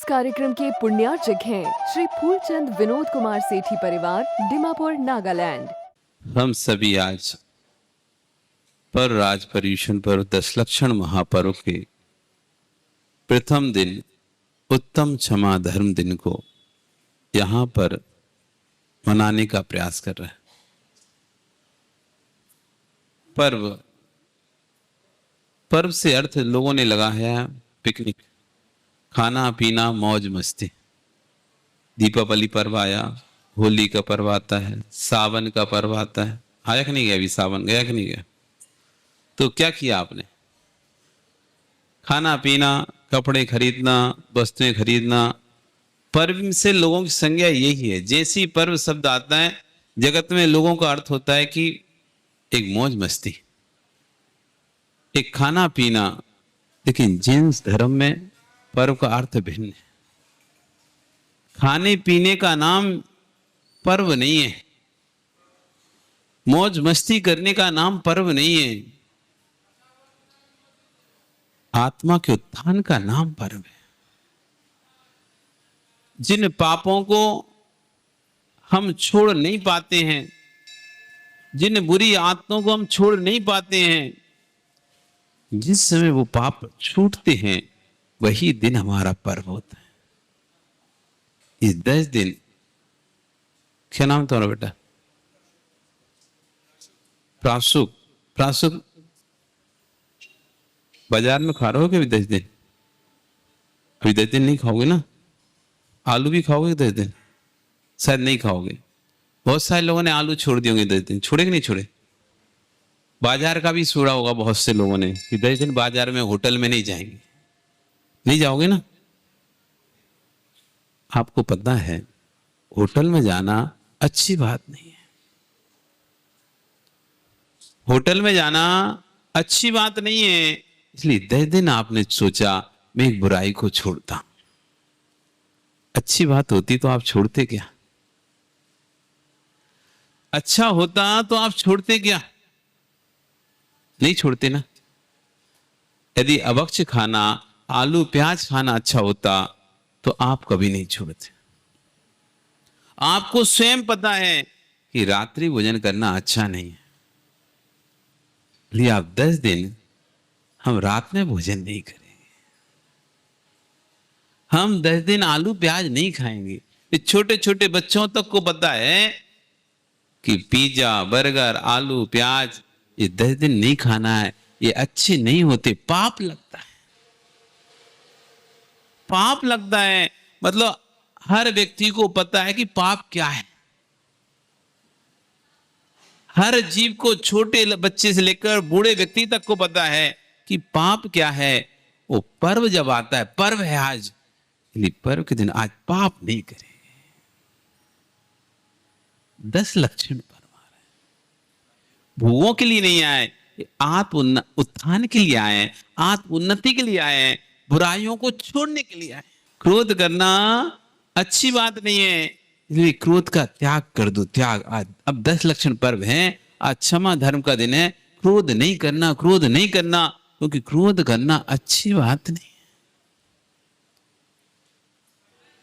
कार्यक्रम के पुण्यार्चक हैं श्री फूलचंद विनोद कुमार सेठी परिवार, डिमापुर, नागालैंड। हम सभी आज पर राज पर्यूषण पर दशलक्षण महापर्व के प्रथम दिन उत्तम क्षमा धर्म दिन को यहाँ पर मनाने का प्रयास कर रहे हैं। पर्व से अर्थ लोगों ने लगाया है पिकनिक, खाना पीना, मौज मस्ती। दीपावली पर्व आया, होली का पर्व आता है, सावन का पर्व आता है। आया कि नहीं गया? अभी सावन गया कि नहीं गया? तो क्या किया आपने? खाना पीना, कपड़े खरीदना, वस्तुएं खरीदना। पर्व से लोगों की संज्ञा यही है। जैसे ही पर्व शब्द आता है जगत में लोगों का अर्थ होता है कि एक मौज मस्ती, एक खाना पीना। लेकिन जैन धर्म में पर्व का अर्थ भिन्न है। खाने पीने का नाम पर्व नहीं है, मौज मस्ती करने का नाम पर्व नहीं है, आत्मा के उत्थान का नाम पर्व है। जिन पापों को हम छोड़ नहीं पाते हैं, जिन बुरी आदतों को हम छोड़ नहीं पाते हैं, जिस समय वो पाप छूटते हैं वही दिन हमारा पर्व होता है। इस 10 दिन, क्या नाम तुम्हारा बेटा? प्रासुक। प्रासुक बाजार में खा रहे हो कि अभी 10 दिन? अभी 10 दिन नहीं खाओगे ना? आलू भी खाओगे 10 दिन? शायद नहीं खाओगे। बहुत सारे लोगों ने आलू छोड़ दिए होंगे 10 दिन। छोड़े कि नहीं छोड़े? बाजार का भी छोड़ा होगा बहुत से लोगों ने कि 10 दिन बाजार में, होटल में नहीं जाएंगे। नहीं जाओगे ना? आपको पता है होटल में जाना अच्छी बात नहीं है। होटल में जाना अच्छी बात नहीं है। इसलिए 10 दिन आपने सोचा मैं एक बुराई को छोड़ता। अच्छी बात होती तो आप छोड़ते क्या? अच्छा होता तो आप छोड़ते क्या? नहीं छोड़ते ना। यदि अभक्ष्य खाना, आलू प्याज खाना अच्छा होता तो आप कभी नहीं छोड़ते। आपको स्वयं पता है कि रात्रि भोजन करना अच्छा नहीं है, इसलिए आप 10 दिन हम रात में भोजन नहीं करेंगे, हम 10 दिन आलू प्याज नहीं खाएंगे। छोटे छोटे बच्चों तक को पता है कि पिज्जा, बर्गर, आलू प्याज ये 10 दिन नहीं खाना है, ये अच्छे नहीं होते। पाप लगता है, पाप लगता है। मतलब हर व्यक्ति को पता है कि पाप क्या है। हर जीव को, छोटे बच्चे से लेकर बूढ़े व्यक्ति तक को पता है कि पाप क्या है। वो पर्व जब आता है, पर्व है आज, इसलिए पर्व के दिन आज पाप नहीं करेंगे। 10 लक्षण पर्व आ रहे हैं। भोगों के लिए नहीं आए, आत्म उत्थान के लिए आए, आत्म उन्नति के लिए आए, बुराइयों को छोड़ने के लिए आए। क्रोध करना अच्छी बात नहीं है, इसलिए क्रोध का त्याग कर दो। त्याग आज, अब 10 लक्षण पर्व है। आज क्षमा धर्म का दिन है। क्रोध नहीं करना, क्रोध नहीं करना, क्योंकि क्रोध करना अच्छी बात नहीं है।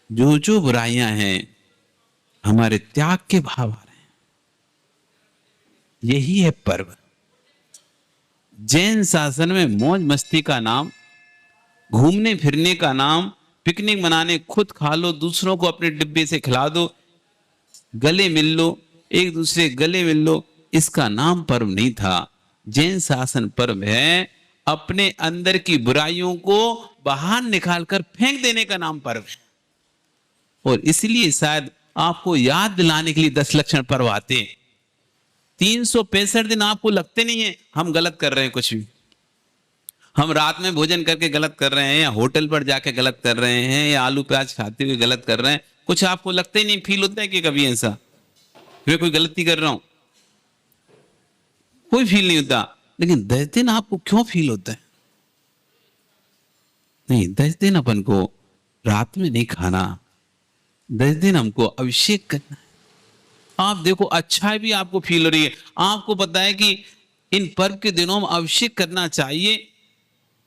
जो जो बुराइयां हैं हमारे त्याग के भाव आ रहे हैं, यही है पर्व। जैन शासन में मौज मस्ती का नाम, घूमने फिरने का नाम, पिकनिक मनाने, खुद खा लो, दूसरों को अपने डिब्बे से खिला दो, गले मिल लो, एक दूसरे गले मिल लो, इसका नाम पर्व नहीं था। जैन शासन पर्व है अपने अंदर की बुराइयों को बाहर निकालकर फेंक देने का नाम पर्व है। और इसलिए शायद आपको याद दिलाने के लिए 10 लक्षण पर्व आते हैं। 365 दिन आपको लगते नहीं है हम गलत कर रहे हैं कुछ भी। हम रात में भोजन करके गलत कर रहे हैं, या होटल पर जाके गलत कर रहे हैं, या आलू प्याज खाते हुए गलत कर रहे हैं, कुछ आपको लगता ही नहीं, फील होता है कि कभी ऐसा मैं कोई गलती कर रहा हूं? कोई फील नहीं होता। लेकिन 10 दिन आपको क्यों फील होता है? नहीं, 10 दिन अपन को रात में नहीं खाना, 10 दिन हमको अभिषेक करना है। आप देखो अच्छा भी आपको फील हो रही है। आपको पता है कि इन पर्व के दिनों में अभिषेक करना चाहिए।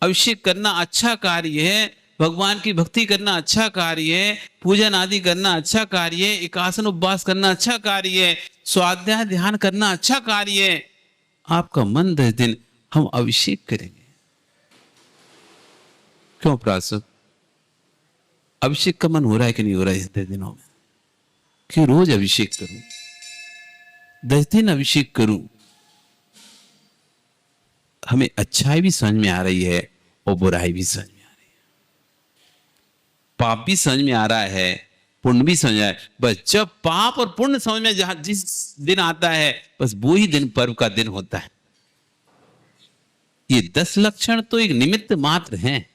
अभिषेक करना अच्छा कार्य है। भगवान की भक्ति करना अच्छा कार्य है, पूजन आदि करना अच्छा कार्य है, एकासन उपवास करना अच्छा कार्य है, स्वाध्याय ध्यान करना अच्छा कार्य है। आपका मन 10 दिन हम अभिषेक करेंगे। क्यों प्रासद? अभिषेक का मन हो रहा है कि नहीं हो रहा है इस 10 दिनों में? कि रोज अभिषेक करूं, 10 दिन अभिषेक करूं। हमें अच्छाई भी समझ में आ रही है और बुराई भी समझ में आ रही है, पाप भी समझ में आ रहा है, पुण्य भी समझ आए। बस जब पाप और पुण्य समझ में जहां जिस दिन आता है, बस वो ही दिन पर्व का दिन होता है। ये 10 लक्षण तो एक निमित्त मात्र हैं,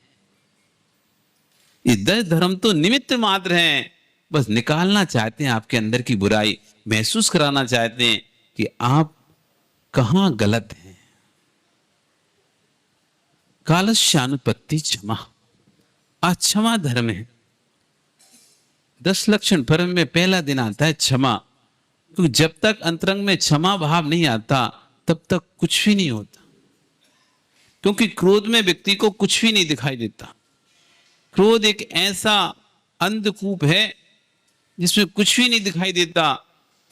ये 10 धर्म तो निमित्त मात्र हैं। बस निकालना चाहते हैं आपके अंदर की बुराई, महसूस कराना चाहते हैं कि आप कहां गलत हैं। कालस्यानुपत्ति क्षमा, अक्षमा धर्म है। 10 लक्षण पर्व में पहला दिन आता है क्षमा, क्योंकि जब तक अंतरंग में क्षमा भाव नहीं आता तब तक कुछ भी नहीं होता। क्योंकि क्रोध में व्यक्ति को कुछ भी नहीं दिखाई देता। क्रोध एक ऐसा अंधकूप है जिसमें कुछ भी नहीं दिखाई देता,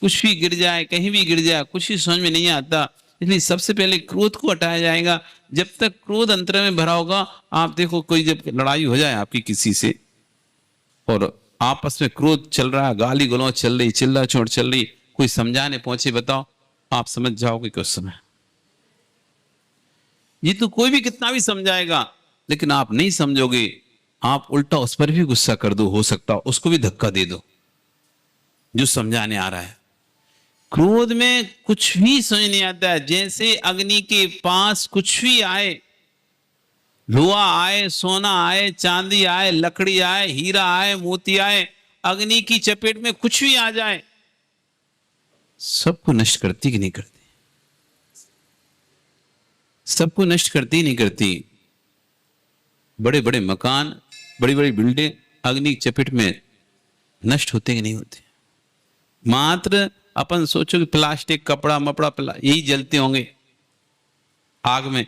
कुछ भी गिर जाए, कहीं भी गिर जाए, कुछ भी समझ में नहीं आता। इसलिए सबसे पहले क्रोध को हटाया जाएगा। जब तक क्रोध अंतर में भरा होगा, आप देखो कोई जब लड़ाई हो जाए आपकी किसी से और आपस में क्रोध चल रहा है, गाली गलौज चल रही, चिल्ला चोट चल रही, कोई समझाने पहुंचे, बताओ आप समझ जाओगे कि उस समय ये तो कोई भी कितना भी समझाएगा, लेकिन आप नहीं समझोगे। आप उल्टा उस पर भी गुस्सा कर दो, हो सकता हो उसको भी धक्का दे दो जो समझाने आ रहा है। क्रोध में कुछ भी समझ नहीं आता है। जैसे अग्नि के पास कुछ भी आए, लोहा आए, सोना आए, चांदी आए, लकड़ी आए, हीरा आए, मोती आए, अग्नि की चपेट में कुछ भी आ जाए, सबको नष्ट करती कि नहीं करती? सबको नष्ट करती नहीं करती? बड़े बड़े मकान, बड़ी बड़ी बिल्डिंग अग्नि की चपेट में नष्ट होते कि नहीं होते? मात्र अपन सोचो कि प्लास्टिक, कपड़ा मपड़ा यही जलते होंगे आग में।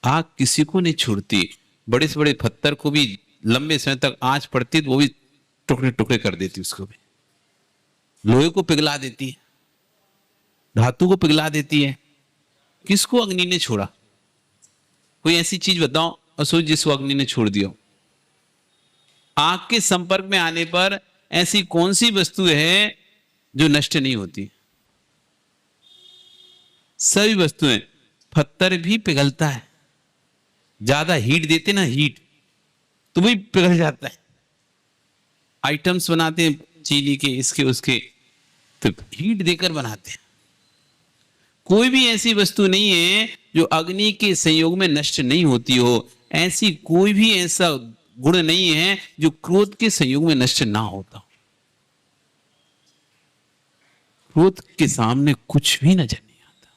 आग किसी को नहीं छोड़ती। बड़े से बड़े पत्थर को भी लंबे समय तक आंच पड़ती तो वो भी टुकड़े टुकड़े कर देती, उसको भी लोहे को पिघला देती है, धातु को पिघला देती है। किसको अग्नि ने छोड़ा? कोई ऐसी चीज बताओ और सोच जिसको अग्नि ने छोड़ दिया। आग के संपर्क में आने पर ऐसी कौन सी वस्तु है जो नष्ट नहीं होती? सभी वस्तुएं। पत्थर भी पिघलता है, ज्यादा हीट देते ना, हीट तो भी पिघल जाता है। आइटम्स बनाते हैं चीनी के, इसके उसके, तो हीट देकर बनाते हैं। कोई भी ऐसी वस्तु नहीं है जो अग्नि के संयोग में नष्ट नहीं होती हो। ऐसी कोई भी ऐसा गुण नहीं है जो क्रोध के संयोग में नष्ट ना होता। क्रोध के सामने कुछ भी नजर नहीं आता।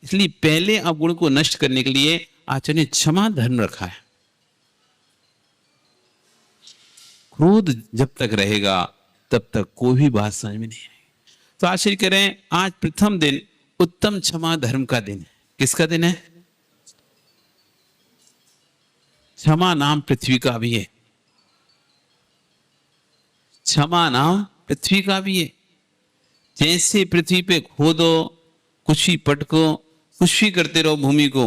इसलिए पहले अवगुण को नष्ट करने के लिए आचार्य ने क्षमा धर्म रखा है। क्रोध जब तक रहेगा तब तक कोई भी बात समझ में नहीं आएगी। तो आचार्य कह रहे हैं आज प्रथम दिन उत्तम क्षमा धर्म का दिन है। किसका दिन है? क्षमा नाम पृथ्वी का भी है। क्षमा नाम पृथ्वी का भी है। जैसे पृथ्वी पे खोदो, कुछ भी पटको, कुछ भी करते रहो भूमि को,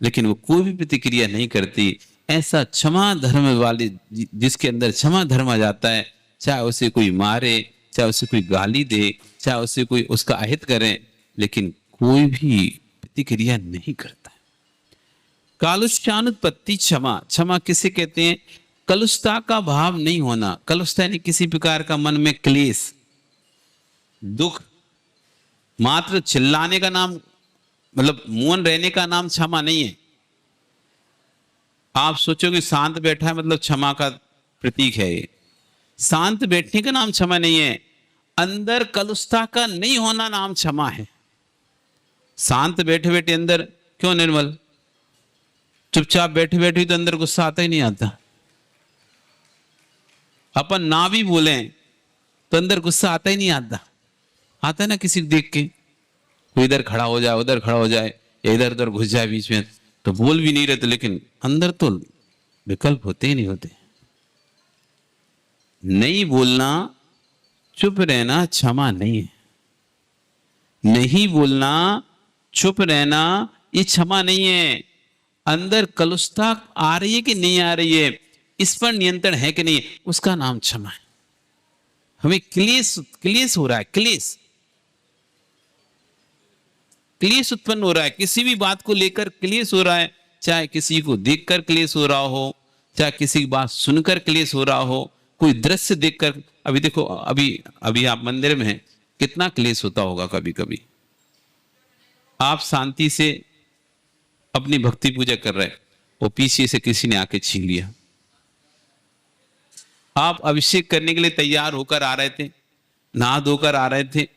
लेकिन वो कोई भी प्रतिक्रिया नहीं करती, ऐसा क्षमा धर्म वाले जिसके अंदर क्षमा धर्म आ जाता है, चाहे उसे कोई मारे, चाहे उसे कोई गाली दे, चाहे उसे कोई उसका अहित करे, लेकिन कोई भी प्रतिक्रिया नहीं करता है। कालुष्यानुत्पत्ति क्षमा। क्षमा किसे कहते हैं? कलुषता का भाव नहीं होना। कलुषता यानी किसी प्रकार का मन में क्लेश, दुख। मात्र चिल्लाने का नाम, मतलब मौन रहने का नाम क्षमा नहीं है। आप सोचोगे शांत बैठा है मतलब क्षमा का प्रतीक है ये। शांत बैठने का नाम क्षमा नहीं है। अंदर कलुषता का नहीं होना नाम क्षमा है। शांत बैठे बैठे अंदर क्यों निर्मल? चुपचाप बैठे बैठे तो अंदर गुस्सा आता ही नहीं आता। अपन ना भी बोले तो अंदर गुस्सा आता ही नहीं आता। आता है ना किसी को देख के, कोई इधर खड़ा हो जाए, उधर खड़ा हो जाए, या इधर उधर घुस जाए बीच में, तो बोल भी नहीं रहे तो, लेकिन अंदर तो विकल्प होते ही नहीं होते। नहीं बोलना, चुप रहना क्षमा नहीं है। नहीं बोलना, चुप रहना ये क्षमा नहीं है। अंदर कलुषता आ रही है कि नहीं आ रही है, इस पर नियंत्रण है कि नहीं, उसका नाम क्षमा है। हमें क्लेश क्लेश हो रहा है, क्लेश क्लेश उत्पन्न हो रहा है, किसी भी बात को लेकर क्लेश हो रहा है, चाहे किसी को देखकर क्लेश हो रहा हो, चाहे किसी की बात सुनकर क्लेश हो रहा हो, कोई दृश्य देखकर। अभी देखो, अभी अभी आप मंदिर में हैं, कितना क्लेश होता होगा। कभी कभी आप शांति से अपनी भक्ति पूजा कर रहे, वो पीछे से किसी ने आके छीन लिया। आप अभिषेक करने के लिए तैयार होकर आ रहे थे, नहा धोकर आ रहे थे,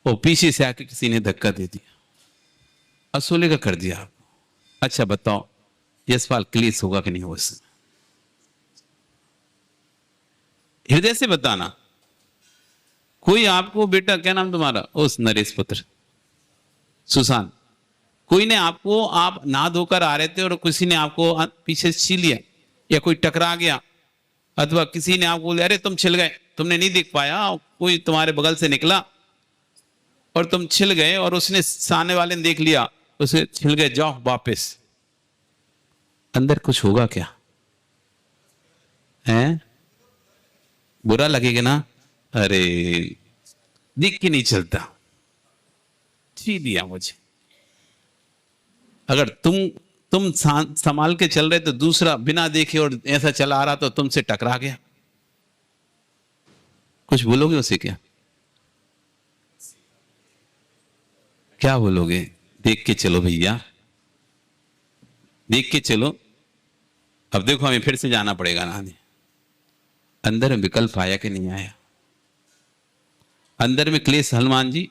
वो पीछे से आके किसी ने धक्का दे दिया, असोले का कर दिया आपको। अच्छा बताओ, यशपाल क्लेश होगा कि नहीं होगा? हृदय से बताना। कोई आपको, बेटा क्या नाम तुम्हारा? उस नरेश पुत्र सुशांत, कोई ने आपको, आप नहा धोकर आ रहे थे और किसी ने आपको पीछे से छीन लिया, या कोई टकरा गया, अथवा किसी ने आपको बोला अरे तुम छिल गए, तुमने नहीं देख पाया, कोई तुम्हारे बगल से निकला और तुम छिल गए, और उसने सामने वाले ने देख लिया, उसे छिल गए, जाओ वापस। अंदर कुछ होगा क्या? हैं? बुरा लगेगा ना? अरे देख के नहीं चलता, छी दिया मुझे। अगर तुम संभाल के चल रहे तो दूसरा बिना देखे और ऐसा चला आ रहा तो तुमसे टकरा गया, कुछ बोलोगे उसे? क्या बोलोगे? देख के चलो भैया, देख के चलो। अब देखो हमें फिर से जाना पड़ेगा ना। अंदर में विकल्प आया कि नहीं आया? अंदर में क्लेश, हनुमान जी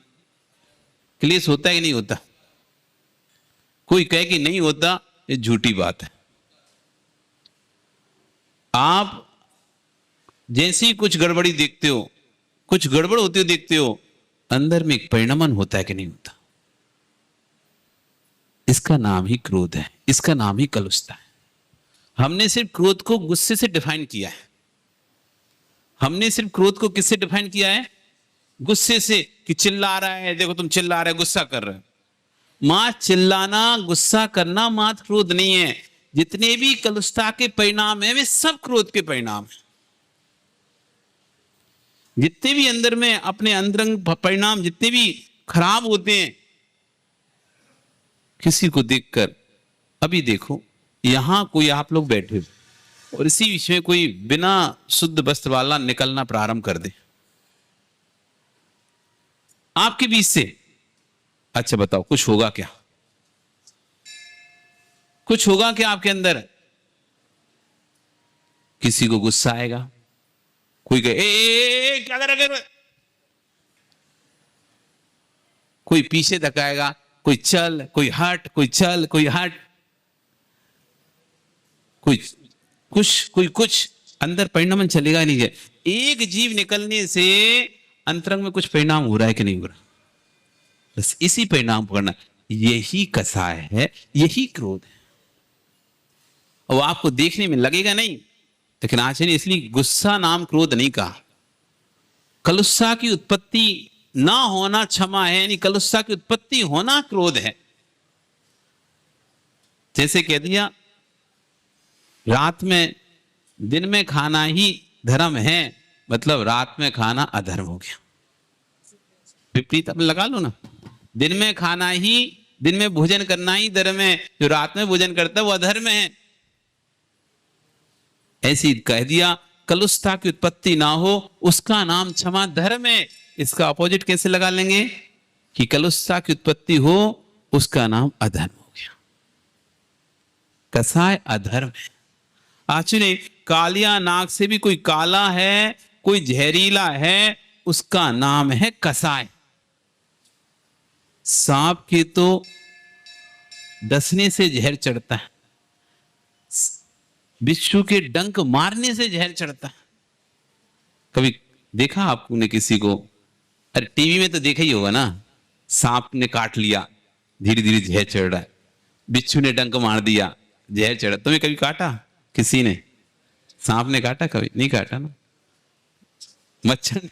क्लेश होता है कि नहीं होता? कोई कहे कि नहीं होता, ये झूठी बात है। आप जैसे ही कुछ गड़बड़ी देखते हो, कुछ गड़बड़ होती हो देखते हो, अंदर में एक परिणमन होता है कि नहीं होता? इसका नाम ही क्रोध है, इसका नाम ही कलुषता है। हमने सिर्फ क्रोध को गुस्से से डिफाइन किया है। हमने सिर्फ क्रोध को किससे डिफाइन किया है? गुस्से से, कि चिल्ला रहा है, देखो तुम चिल्ला रहे, गुस्सा कर रहे हो। मां, चिल्लाना, गुस्सा करना मात्र क्रोध नहीं है। जितने भी कलुषता के परिणाम है वे सब क्रोध के परिणाम है। जितने भी अंदर में अपने अंतरंग परिणाम जितने भी खराब होते हैं, किसी को देखकर, अभी देखो यहां कोई आप लोग बैठे हो और इसी विषय में कोई बिना शुद्ध वस्त्र वाला निकलना प्रारंभ कर दे आपके बीच से, अच्छा बताओ कुछ होगा क्या? कुछ होगा क्या आपके अंदर? किसी को गुस्सा आएगा, कोई कहे ए, क्या कर रहे? कोई पीछे धकाएगा, कोई चल, कोई हट, कोई चल, कोई हट, कोई कुछ अंदर परिणाम चलेगा नहीं है। एक जीव निकलने से अंतरंग में कुछ परिणाम हो रहा है कि नहीं हो रहा? बस इसी परिणाम पकड़ना, यही कसाय है, यही क्रोध है। और आपको देखने में लगेगा नहीं, लेकिन आचार्य ने इसलिए गुस्सा नाम क्रोध नहीं कहा। कलुषा की उत्पत्ति ना होना क्षमा है, यानी कलुषा की उत्पत्ति होना क्रोध है। जैसे कह दिया रात में, दिन में खाना ही धर्म है, मतलब रात में खाना अधर्म हो गया। विपरीत अब लगा लो ना, दिन में खाना ही, दिन में भोजन करना ही धर्म है, जो रात में भोजन करता है वो अधर्म है। ऐसी कह दिया कलुषता की उत्पत्ति ना हो उसका नाम क्षमा धर्म है। इसका अपोजिट कैसे लगा लेंगे कि कलुषता की उत्पत्ति हो उसका नाम अधर्म हो गया। कसाय अधर्म है। आचार्य कालिया नाग से भी कोई काला है, कोई जहरीला है, उसका नाम है कसाय। सांप के तो डसने से जहर चढ़ता है, बिच्छू के डंक मारने से जहर चढ़ता है। कभी देखा आपने किसी को? अरे टीवी में तो देखा ही होगा ना, सांप ने काट लिया, धीरे धीरे जहर चढ़ रहा है, बिच्छू ने डंक मार दिया, जहर चढ़ा। तुम्हें कभी काटा किसी ने? सांप ने काटा? कभी नहीं काटा ना। मच्छर ने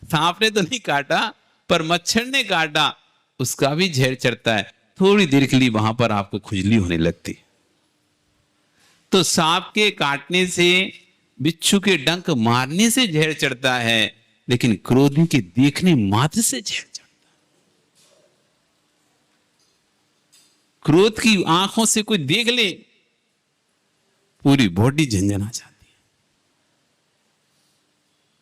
सांप ने तो नहीं काटा, पर मच्छर ने काटा, उसका भी जहर चढ़ता है। थोड़ी देर के लिए वहां पर आपको खुजली होने लगती। तो सांप के काटने से, बिच्छू के डंक मारने से जहर चढ़ता है, लेकिन क्रोधी के देखने मात्र से जहर चढ़ता है। क्रोध की आंखों से कोई देख ले, पूरी बॉडी झंझना जाती है।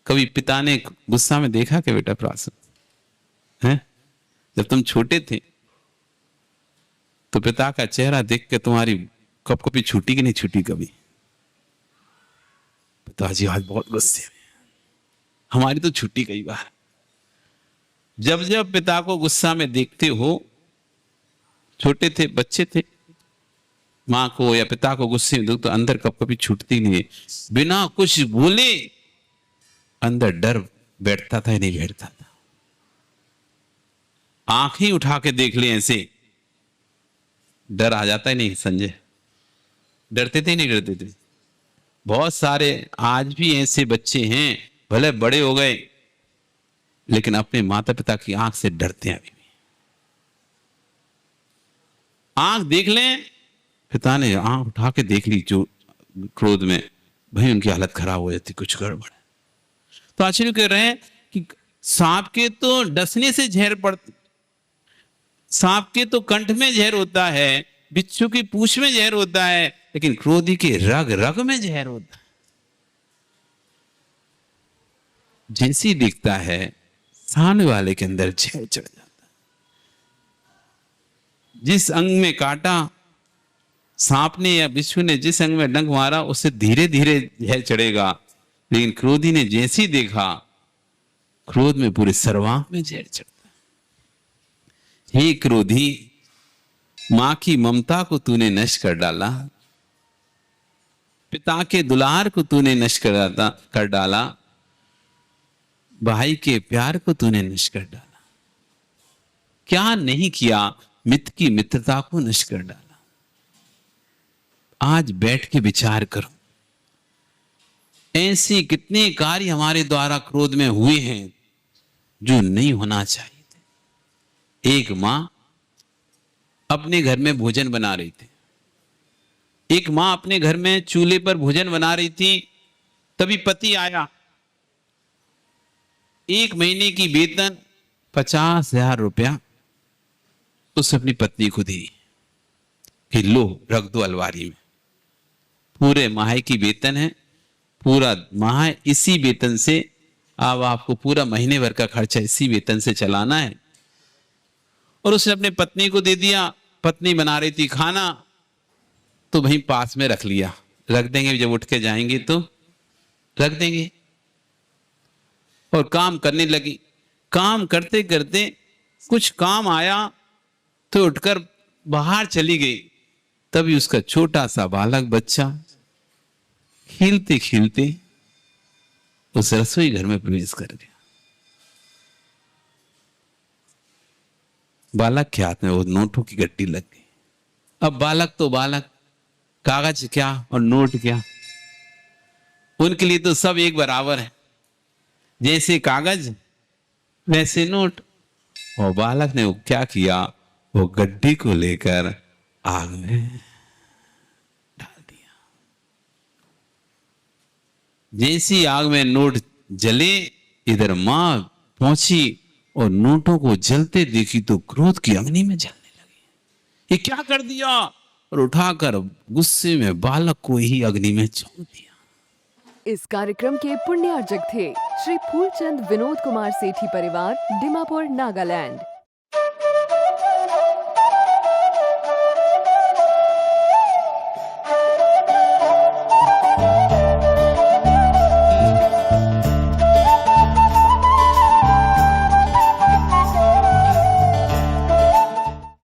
कभी पिता ने गुस्सा में देखा क्या बेटा प्रासन? है जब तुम छोटे थे तो पिता का चेहरा देख के तुम्हारी कब कभी छूटी कि नहीं छूटी? कभी पिताजी आज बहुत गुस्से में, हमारी तो छुट्टी कई बार। जब जब पिता को गुस्सा में देखते हो, छोटे थे, बच्चे थे, मां को या पिता को गुस्से में देखो तो अंदर कब कभी छूटती नहीं है। बिना कुछ बोले अंदर डर बैठता था या नहीं बैठता था? आंखें उठा के देख ले ऐसे, डर आ जाता है नहीं संजय? डरते थे नहीं डरते थे? बहुत सारे आज भी ऐसे बच्चे हैं, भले बड़े हो गए, लेकिन अपने माता पिता की आंख से डरते हैं अभी भी। आंख देख लें, पिता ने आंख उठा के देख ली जो क्रोध में, भाई उनकी हालत खराब हो जाती, कुछ गड़बड़ है। तो आचार्य कह रहे हैं कि सांप के तो डसने से जहर पड़ता, सांप के तो कंठ में जहर होता है, बिच्छू की पूंछ में जहर होता है, लेकिन क्रोधी के रग रग में जहर होता है। जैसी दिखता है सामने वाले के अंदर जहर चढ़ जाता है। जिस अंग में काटा सांप ने या बिच्छू ने, जिस अंग में डंक मारा, उससे धीरे धीरे जहर चढ़ेगा, लेकिन क्रोधी ने जैसे ही देखा, क्रोध में पूरे सर्वांग में जहर चढ़ता है। हे क्रोधी, मां की ममता को तूने नष्ट कर डाला, पिता के दुलार को तूने नष्ट कर डाला, भाई के प्यार को तूने नष्ट कर डाला। क्या नहीं किया? मित्र की मित्रता को नष्ट कर डाला। आज बैठ के विचार करो, ऐसे कितने कार्य हमारे द्वारा क्रोध में हुए हैं जो नहीं होना चाहिए थे। एक मां अपने घर में भोजन बना रही थी, एक मां अपने घर में चूल्हे पर भोजन बना रही थी, तभी पति आया। 1 महीने की वेतन 50,000 रुपया उसने अपनी पत्नी को दी कि लो रख दो अलमारी में। पूरे माह की वेतन है, पूरा माह इसी वेतन से, अब आपको पूरा महीने भर का खर्चा इसी वेतन से चलाना है। और उसने अपने पत्नी को दे दिया। पत्नी बना रही थी खाना, तो वहीं पास में रख लिया, रख देंगे, जब उठ के जाएंगे तो रख देंगे। और काम करने लगी। काम करते करते कुछ काम आया तो उठकर बाहर चली गई। तभी उसका छोटा सा बालक बच्चा खेलते खेलते उस रसोई घर में प्रवेश कर गया। बालक के हाथ में वो नोटों की गट्टी लग गई। अब बालक तो बालक, कागज क्या और नोट क्या, उनके लिए तो सब एक बराबर है। जैसे कागज वैसे नोट। और बालक ने वो क्या किया, वो गड्डी को लेकर आग में डाल दिया। जैसी आग में नोट जले, इधर मां पहुंची और नोटों को जलते देखी तो क्रोध की अग्नि में जलने लगी। ये क्या कर दिया? और उठाकर गुस्से में बालक को ही अग्नि में झोंक दिया। इस कार्यक्रम के पुण्यार्जक थे श्री फूलचंद विनोद कुमार सेठी परिवार, डिमापुर, नागालैंड।